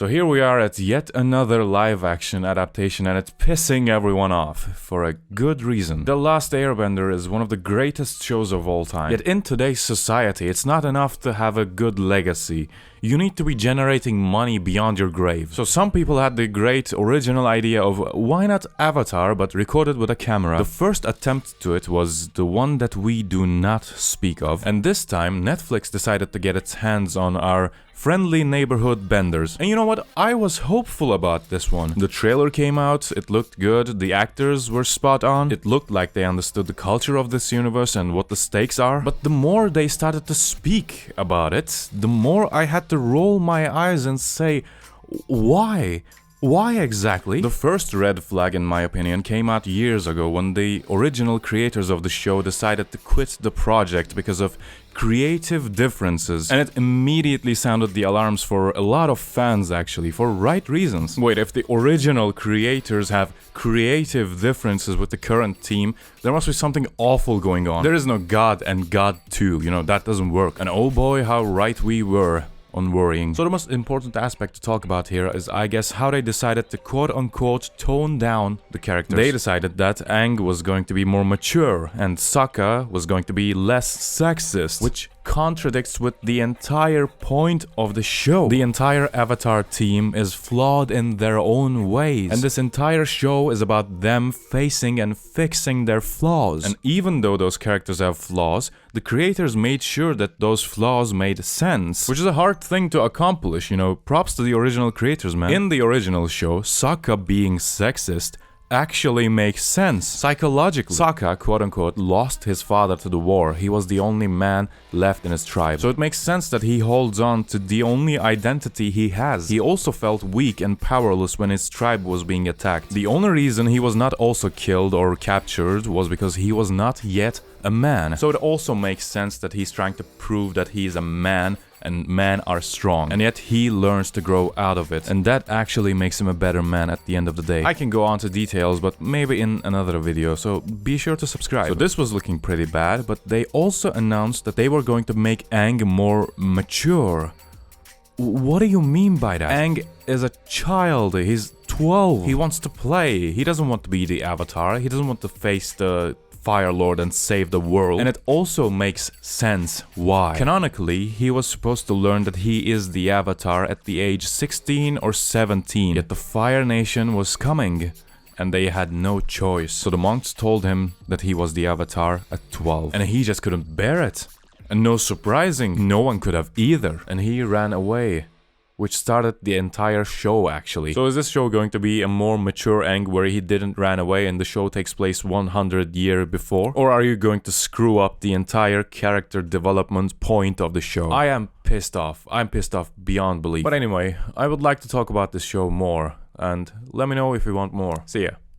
So here we are at yet another live-action adaptation, and it's pissing everyone off, for a good reason. The Last Airbender is one of the greatest shows of all time. Yet in today's society, it's not enough to have a good legacy. You need to be generating money beyond your grave. So some people had the great original idea of why not Avatar but recorded with a camera. The first attempt to it was the one that we do not speak of. And this time Netflix decided to get its hands on our friendly neighborhood benders. And you know what? I was hopeful about this one. The trailer came out, it looked good, the actors were spot on, it looked like they understood the culture of this universe and what the stakes are. But the more they started to speak about it, the more I had to roll my eyes and say, why? Why exactly? The first red flag, in my opinion, came out years ago when the original creators of the show decided to quit the project because of creative differences, and it immediately sounded the alarms for a lot of fans, actually, for right reasons. Wait, if the original creators have creative differences with the current team, there must be something awful going on. There is no God and God 2, you know, that doesn't work. And oh boy, how right we were on worrying. So the most important aspect to talk about here is, I guess, how they decided to quote-unquote tone down the characters. They decided that Aang was going to be more mature and Sokka was going to be less sexist, which contradicts with the entire point of the show. The entire Avatar team is flawed in their own ways, and this entire show is about them facing and fixing their flaws. And even though those characters have flaws, the creators made sure that those flaws made sense, which is a hard thing to accomplish, you know. Props to the original creators, man. In the original show, Sokka being sexist actually makes sense psychologically. Sokka, quote-unquote, lost his father to the war. He was the only man left in his tribe. So it makes sense that he holds on to the only identity he has. He also felt weak and powerless when his tribe was being attacked. The only reason he was not also killed or captured was because he was not yet a man. So it also makes sense that he's trying to prove that he is a man, and men are strong, and yet he learns to grow out of it, and that actually makes him a better man at the end of the day. I can go on to details, but maybe in another video, so be sure to subscribe. So this was looking pretty bad, but they also announced that they were going to make Aang more mature. What do you mean by that? Aang is a child, he's 12, he wants to play, he doesn't want to be the Avatar, he doesn't want to face the Fire Lord and save the world. And it also makes sense why. Canonically, he was supposed to learn that he is the Avatar at the age 16 or 17. Yet the Fire Nation was coming, and they had no choice. So the monks told him that he was the Avatar at 12. And he just couldn't bear it. And no surprising, no one could have either. And he ran away, which started the entire show, actually. So is this show going to be a more mature Aang where he didn't run away and the show takes place 100 years before? Or are you going to screw up the entire character development point of the show? I am pissed off. I'm pissed off beyond belief. But anyway, I would like to talk about this show more, and let me know if you want more. See ya.